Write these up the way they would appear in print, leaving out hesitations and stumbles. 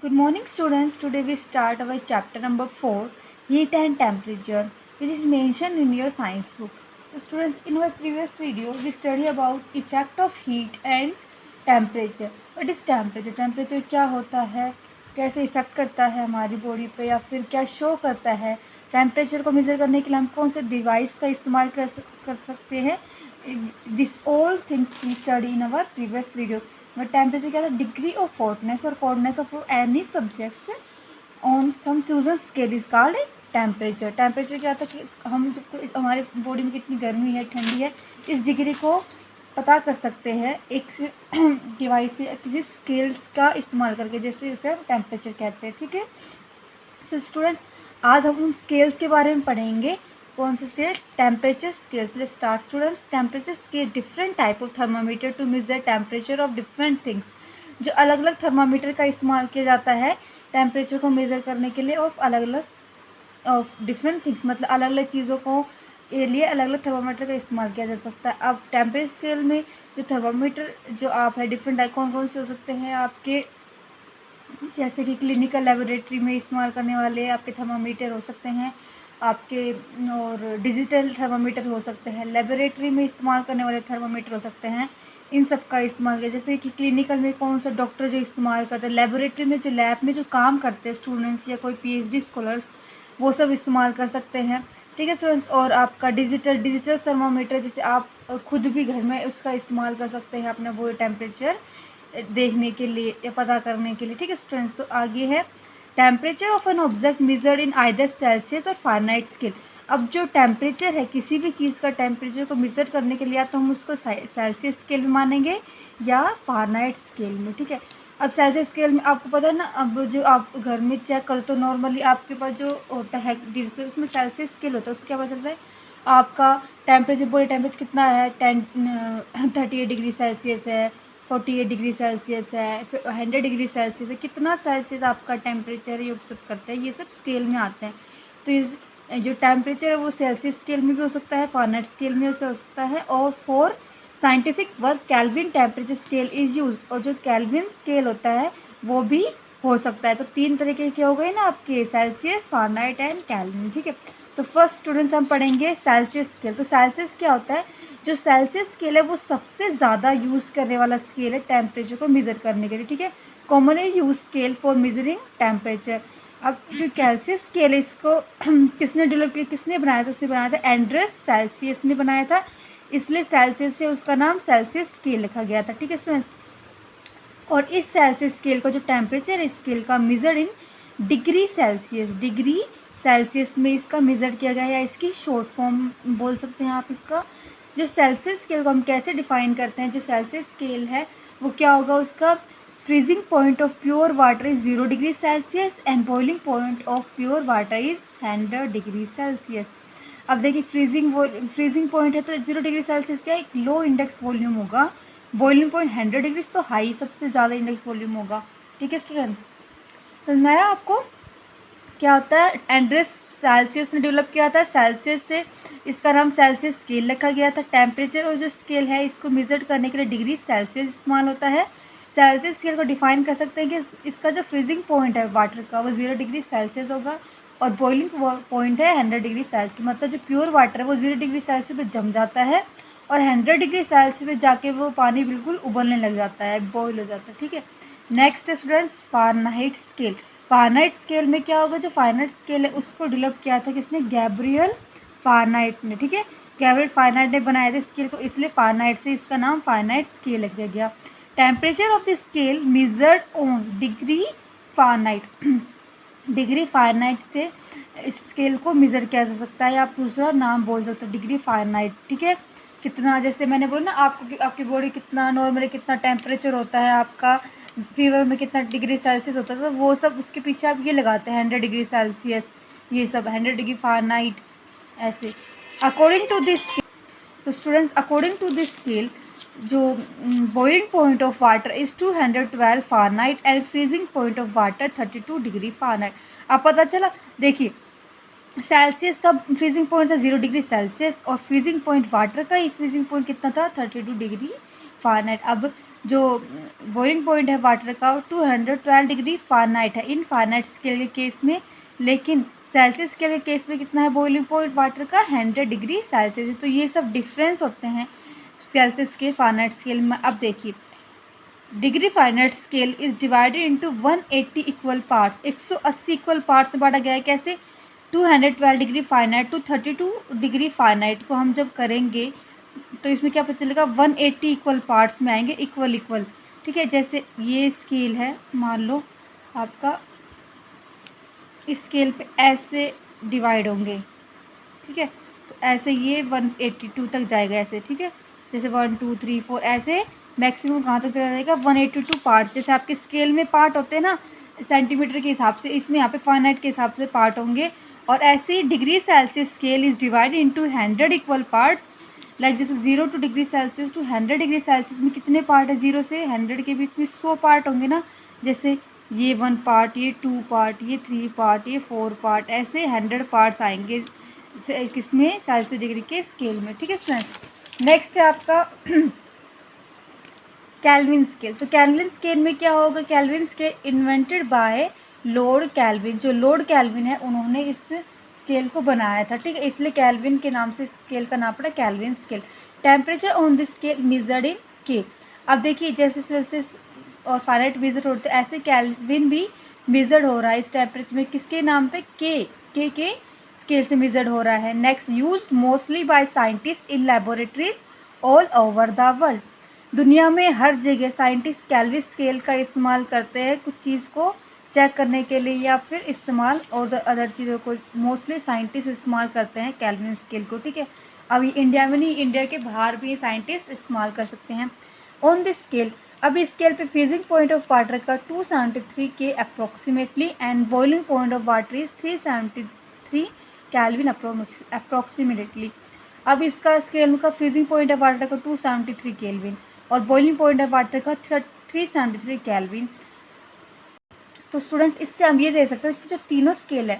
Good morning, students. Today we start our chapter number 4, Heat and Temperature, which is mentioned in your science book. So, students, in our previous video, we study about effect of heat and temperature. What is temperature? Temperature क्या होता है, कैसे effect करता है हमारी body पे, या फिर क्या शो करता है. टेम्परेचर को मेज़र करने के लिए हम कौन से डिवाइस का इस्तेमाल कर सकते हैं. This all things we study in our previous video. Temperature क्या था, डिग्री ऑफ हॉटनेस और coldness of any subjects on some chosen scale is called temperature. Temperature क्या था कि हम जब हमारे बॉडी में कितनी गर्मी है, ठंडी है, इस डिग्री को पता कर सकते हैं एक डिवाइस से, किसी स्केल्स का इस्तेमाल करके, जैसे उसे हम टेम्परेचर कहते हैं. ठीक है. सो स्टूडेंट्स, आज हम उन स्केल्स के बारे में पढ़ेंगे. कौन से scale? Temperature scales. Let's start students. Temperature scale different type of thermometer to measure temperature of different things. जो अलग अलग थर्मामीटर का इस्तेमाल किया जाता है टेम्परेचर को मेज़र करने के लिए, ऑफ अलग अलग ऑफ डिफरेंट थिंग्स, मतलब अलग अलग चीज़ों को के लिए अलग अलग थर्मामीटर का इस्तेमाल किया जा सकता है. अब टेम्परेचर स्केल में जो थर्मामीटर जो आप है डिफरेंट टाइप कौन कौन से हो सकते हैं आपके, जैसे कि क्लिनिकल लेबोरेटरी में इस्तेमाल करने वाले आपके थर्मामीटर हो सकते हैं आपके, और डिजिटल थर्मामीटर हो सकते हैं. लेबोरेटरी में इस्तेमाल करने वाले थर्मामीटर हो सकते हैं. इन सब का इस्तेमाल किया, जैसे कि क्लिनिकल में कौन सा डॉक्टर जो इस्तेमाल करते हैं, लेबोरेटरी में जो लैब में जो काम करते हैं स्टूडेंट्स या कोई पीएचडी स्कॉलर्स, वो सब इस्तेमाल कर सकते हैं. ठीक है स्टूडेंट्स. और आपका डिजिटल थर्मामीटर, जैसे आप खुद भी घर में उसका इस्तेमाल कर सकते हैं अपना वो टेम्परेचर देखने के लिए या पता करने के लिए. ठीक है स्टूडेंट्स. तो आगे है temperature of an object measured in either Celsius और फारेनहाइट स्केल. अब जो टेम्परेचर है किसी भी चीज़ का, टेम्परेचर को मेजर करने के लिए या तो हम उसको सेल्सियस स्केल में मानेंगे या फारेनहाइट स्केल में. ठीक है. अब सेल्सियस स्केल में आपको पता है ना, अब जो आप घर में चेक करते तो नॉर्मली आपके पास जो होता है डिजिटल, उसमें सेल्सियस स्केल होता है. उससे क्या पता चलता है आपका टेम्परेचर, बॉडी टेम्परेचर कितना है, 38 डिग्री सेल्सियस है, 48 डिग्री सेल्सियस है, फिर 100 डिग्री सेल्सियस है, कितना सेल्सियस आपका टेम्परेचर ये सब करते हैं, ये सब स्केल में आते हैं. तो इस जो टेम्परेचर है वो सेल्सियस स्केल में भी हो सकता है, फारेनहाइट स्केल में हो सकता है, और for scientific work kelvin temperature scale is use. और जो केल्विन स्केल होता है वो भी हो सकता है. तो 3 तरीके के हो गए ना आपके, सेल्सियस, फारेनहाइट एंड केल्विन. ठीक है. तो फर्स्ट स्टूडेंट्स हम पढ़ेंगे सेल्सियस स्केल. तो सेल्सियस क्या होता है? जो सेल्सियस स्केल है वो सबसे ज़्यादा यूज़ करने वाला स्केल है टेम्परेचर को मेज़र करने के लिए. ठीक है. Commonly use scale for measuring temperature. अब जो सेल्सियस स्केल है इसको किसने डेवलप किया, किसने बनाया था? उसने बनाया था एंड्रेस सेल्सियस ने बनाया था, इसलिए सेल्सियस से उसका नाम सेल्सियस स्केल रखा गया था. ठीक है स्टूडेंट्स. और इस सेल्सियस स्केल का जो टेम्परेचर स्केल का measure in degree Celsius, degree Celsius में इसका मेज़र किया गया है, या इसकी शॉर्ट फॉर्म बोल सकते हैं आप इसका. जो सेल्सियस स्केल को हम कैसे डिफाइन करते हैं, जो सेल्सियस स्केल है वो क्या होगा, उसका freezing point of pure water is 0 degree Celsius and boiling point of pure water is 100 degree Celsius. अब देखिए फ्रीजिंग पॉइंट है तो 0 डिग्री सेल्सियस क्या है, एक लो इंडेक्स वॉल्यूम होगा. बॉइलिंग पॉइंट 100 डिग्री तो हाई, सबसे ज़्यादा इंडेक्स वॉल्यूम होगा. ठीक है स्टूडेंट्स. तो मैं आपको क्या होता है, एंड्रेस सेल्सियस ने डेवलप किया था. सेल्सियस से इसका नाम सेल्सियस स्केल रखा गया था. टेम्परेचर और जो स्केल है इसको मेजर करने के लिए डिग्री सेल्सियस इस्तेमाल होता है. सेल्सियस स्केल को डिफाइन कर सकते हैं कि इसका जो फ्रीजिंग पॉइंट है वाटर का वो 0 डिग्री सेल्सियस होगा, और बॉइलिंग पॉइंट है 100 डिग्री सेल्सियस. मतलब जो प्योर वाटर है वो 0 डिग्री सेल्सियस पे जम जाता है, और 100 डिग्री सेल्सियस पे जाके वो पानी बिल्कुल उबलने लग जाता है, बॉयल हो जाता है. ठीक है. Next students, Fahrenheit scale. Fahrenheit scale में क्या होगा, जो फारेनहाइट स्केल है उसको डेवलप किया था किसने, गैब्रियल फारेनहाइट ने. ठीक है. गैब्रियल फारेनहाइट ने बनाया था स्केल को, इसलिए फारेनहाइट से इसका नाम फारेनहाइट स्केल रख दिया गया. Temperature of the scale measured on degree Fahrenheit. Degree Fahrenheit से स्केल को मेज़र किया जा सकता है, आप दूसरा नाम बोल सकते हो डिग्री फारेनहाइट. ठीक है. कितना, जैसे मैंने बोला ना आपको, आपकी बॉडी कितना नॉर्मली कितना टेम्परेचर होता है आपका, फीवर में कितना डिग्री सेल्सियस होता है, तो वो सब उसके पीछे आप ये लगाते हैं 100 डिग्री सेल्सियस, ये सब 100 डिग्री फारेनहाइट ऐसे. अकॉर्डिंग टू दिस, तो students according to this scale जो boiling point of water is 212 Fahrenheit and freezing point of water 32 degree Fahrenheit. अब पता चला. देखिए सेल्सियस का फ्रीजिंग पॉइंट था 0 डिग्री सेल्सियस, और फ्रीजिंग पॉइंट वाटर का ही फ्रीजिंग पॉइंट कितना था, 32 डिग्री फारेनहाइट. अब जो बॉइलिंग पॉइंट है वाटर का 212 डिग्री फ़ारेनहाइट है इन फ़ारेनहाइट स्केल के केस में, लेकिन सेल्सियस स्केल के केस में कितना है बॉइलिंग पॉइंट वाटर का 100 डिग्री सेल्सियस है। तो ये सब डिफरेंस होते हैं सेल्सियस के फ़ारेनहाइट स्केल में। अब देखिए degree Fahrenheit scale is divided into 180 equal parts, 180 equal parts में बांटा गया है। कैसे? 212 degree Fahrenheit to 32 degree Fahrenheit को हम जब करेंगे तो इसमें क्या पता चलेगा 180 इक्वल पार्ट्स में आएंगे, इक्वल इक्वल। ठीक है, जैसे ये स्केल है, मान लो आपका इस स्केल पे ऐसे डिवाइड होंगे। ठीक है, तो ऐसे ये 182 तक जाएगा ऐसे। ठीक है, जैसे 1 2 3 4 ऐसे मैक्सिमम कहाँ तक चला जाएगा 182 पार्ट। जैसे आपके स्केल में पार्ट होते हैं ना सेंटीमीटर के हिसाब से, इसमें यहाँ पे फ़ारेनहाइट के हिसाब से पार्ट होंगे। और ऐसे ही degree Celsius scale is divided into 100 equal parts. Like जैसे 0 to degree Celsius to 100 degree Celsius में कितने पार्ट है? 0 से 100 के बीच में 100 पार्ट होंगे ना। जैसे ये 1 पार्ट, ये 2 पार्ट, ये 3 पार्ट, ये 4 पार्ट, ऐसे 100 पार्ट्स आएंगे किसमें? सेल्सियस डिग्री के स्केल में। ठीक है स्टूडेंट्स, नेक्स्ट है आपका कैल्विन स्केल। तो कैल्विन स्केल में क्या होगा? Kelvin scale invented by Lord Kelvin. जो लॉर्ड कैल्विन है उन्होंने इस स्केल को बनाया था। ठीक है, इसलिए कैल्विन के नाम से स्केल का नाम पड़ा Kelvin scale. Temperature on this scale measured in K. अब देखिए जैसे सेल्सियस और फ़ारेनहाइट मेजर होते हैं ऐसे कैल्विन भी मेजर्ड हो रहा है इस टेम्परेचर में, किसके नाम पे? के स्केल से मेजर्ड हो रहा है। Next, used mostly by scientist in laboratories all over the world. दुनिया में हर जगह साइंटिस्ट कैल्विन स्केल का इस्तेमाल करते हैं कुछ चीज़ को चेक करने के लिए या फिर इस्तेमाल और अदर चीज़ों को मोस्टली साइंटिस्ट इस्तेमाल करते हैं कैल्विन स्केल को। ठीक है, अभी इंडिया में नहीं, इंडिया के बाहर भी साइंटिस्ट इस्तेमाल कर सकते हैं। ऑन दिस स्केल, अब इस स्केल पे फ्रीजिंग पॉइंट ऑफ वाटर का 273 K approximately and boiling point of water is 373 Kelvin approximately. अब इसका स्केल का फ्रीजिंग पॉइंट ऑफ वाटर का 273 केल्विन और बॉइलिंग पॉइंट ऑफ वाटर का 373 केल्विन। तो स्टूडेंट्स इससे हम ये देख सकते हैं कि जो तीनों स्केल है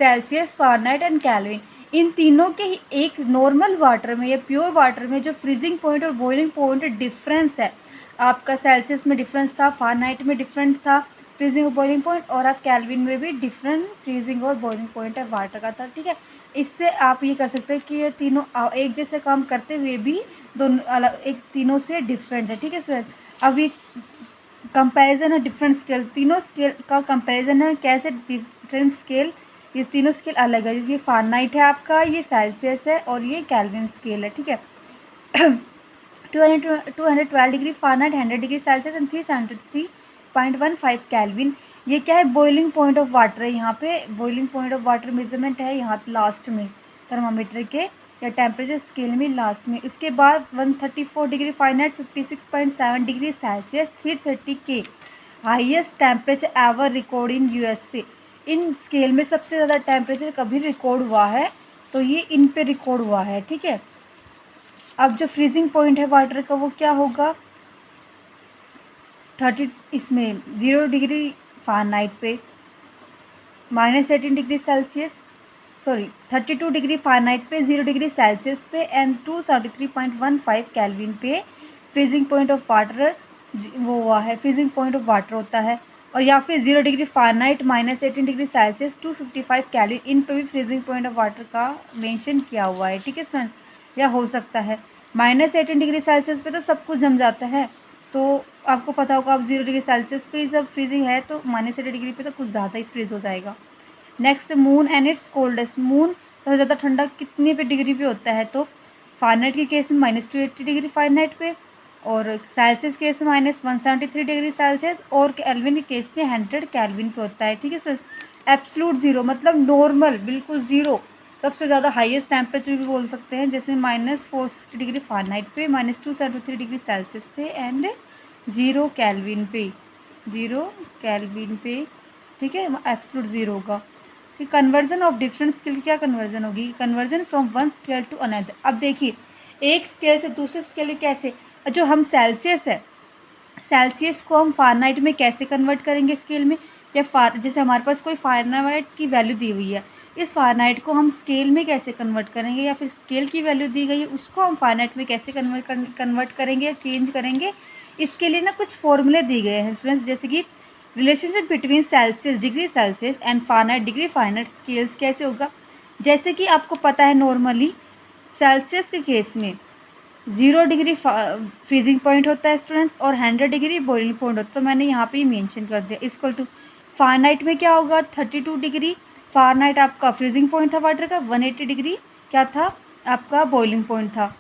सेल्सियस, फ़ारेनहाइट एंड केल्विन, इन तीनों के ही एक नॉर्मल वाटर में या प्योर वाटर में जो फ्रीजिंग पॉइंट और बॉइलिंग पॉइंट डिफरेंस है, आपका सेल्सियस में डिफरेंस था, फ़ारेनहाइट में डिफरेंट था फ्रीजिंग और बॉइलिंग पॉइंट, और आप केल्विन में भी डिफरेंट फ्रीजिंग और बॉइलिंग पॉइंट है वाटर का था। ठीक है, इससे आप ये कर सकते हैं कि ये तीनों एक जैसे काम करते हुए भी दोनों अलग एक तीनों से डिफरेंट है। ठीक है स्टूडेंट, अभी कंपैरिजन है डिफरेंट स्केल, तीनों स्केल का कंपैरिजन है कैसे डिफरेंट स्केल, ये तीनों स्केल अलग है। ये फ़ारेनहाइट है आपका, ये सेल्सियस है और ये केल्विन स्केल है। ठीक है 212 degree Fahrenheit, 100 degree Celsius and 373.15 kelvin. ये क्या है? बॉइलिंग पॉइंट ऑफ वाटर है। यहाँ पे boiling point of water measurement है यहाँ लास्ट में थर्मामीटर के या टेम्परेचर स्केल में लास्ट में। उसके बाद 134 डिग्री फ़ारेनहाइट, 56.7 डिग्री सेल्सियस, 330 के highest temperature ever record in USA. In scale में सबसे ज़्यादा टेम्परेचर कभी रिकॉर्ड हुआ है तो ये इन पे रिकॉर्ड हुआ है। ठीक है, अब जो फ्रीजिंग पॉइंट है वाटर का वो क्या होगा? 0 डिग्री फ़ारेनहाइट पे, -18 डिग्री सेल्सियस, 32 डिग्री फ़ारेनहाइट पे, 0 डिग्री सेल्सियस पे एंड 273.15 केल्विन पे फ्रीजिंग पॉइंट ऑफ वाटर वो हुआ है, फ्रीजिंग पॉइंट ऑफ वाटर होता है। और या फिर 0 degree Fahrenheit, -18 degree Celsius, 255 Kelvin, इन पे भी फ्रीजिंग पॉइंट ऑफ वाटर का मेंशन किया हुआ है। ठीक है स्टूडेंट्स, या हो सकता है -18 डिग्री सेल्सियस पे तो सब कुछ जम जाता है, तो आपको पता होगा अब 0 डिग्री सेल्सियस पे जब फ्रीजिंग है तो -18 डिग्री पे तो कुछ ज़्यादा ही फ्रीज हो जाएगा। Next, moon and it's coldest. Moon सबसे ज़्यादा ठंडा कितने पे डिग्री पे होता है? तो फ़ारेनहाइट के केस में -280 डिग्री फ़ारेनहाइट पे, और सेल्सियस केस में -173 डिग्री सेल्सियस, और केल्विन के केस में 100 केल्विन पे होता है। ठीक है सर, एब्सोल्यूट ज़ीरो मतलब नॉर्मल बिल्कुल ज़ीरो, सबसे ज़्यादा हाईएस्ट टेम्परेचर भी बोल सकते हैं, जैसे -460 डिग्री फ़ारेनहाइट पे, -273 डिग्री सेल्सियस पे एंड 0 केल्विन पे, 0 केल्विन पे। ठीक है, एब्सोल्यूट ज़ीरो होगा। फिर कन्वर्जन ऑफ डिफरेंट स्केल की क्या कन्वर्जन होगी? Conversion from one scale to another. अब देखिए एक स्केल से दूसरे स्केल कैसे, जो हम सेल्सियस है, सेल्सियस को हम फ़ारेनहाइट में कैसे कन्वर्ट करेंगे स्केल में, या जैसे हमारे पास कोई फ़ारेनहाइट की वैल्यू दी हुई है, इस फ़ारेनहाइट को हम स्केल में कैसे कन्वर्ट करेंगे, या फिर स्केल की वैल्यू दी गई है उसको हम फ़ारेनहाइट में कैसे कन्वर्ट करेंगे या चेंज करेंगे, इसके लिए ना कुछ फॉर्मूले दिए गए हैं स्टूडेंट्स, जैसे कि relationship between Celsius degree Celsius and Fahrenheit degree Fahrenheit scales कैसे होगा। जैसे कि आपको पता है नॉर्मली सेल्सियस के केस में 0 डिग्री फ्रीजिंग पॉइंट होता है स्टूडेंट्स और 100 डिग्री बॉइलिंग पॉइंट होता है। तो मैंने यहाँ पे मेंशन कर दिया। इक्वल टू फारेनहाइट में क्या होगा 32 डिग्री फारेनहाइट आपका फ्रीजिंग पॉइंट था वाटर का, 180 डिग्री क्या था आपका बॉइलिंग पॉइंट था।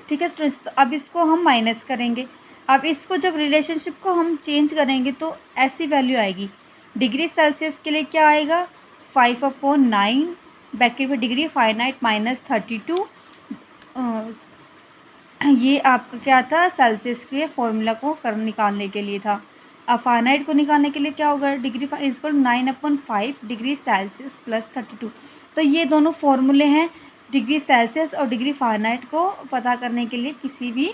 ठीक है स्टूडेंट्स, तो अब इसको हम माइनस करेंगे। अब इसको जब रिलेशनशिप को हम चेंज करेंगे तो ऐसी वैल्यू आएगी। डिग्री सेल्सियस के लिए क्या आएगा 5/9 ब्रैकेट में डिग्री फारेनहाइट -32। ये आपका क्या था सेल्सियस के फॉर्मूला को निकालने के लिए था। अब फारेनहाइट को निकालने के लिए क्या होगा degree equal 9/5 degree Celsius plus 32। तो ये दोनों फॉर्मूले हैं डिग्री सेल्सियस और डिग्री फारेनहाइट को पता करने के लिए किसी भी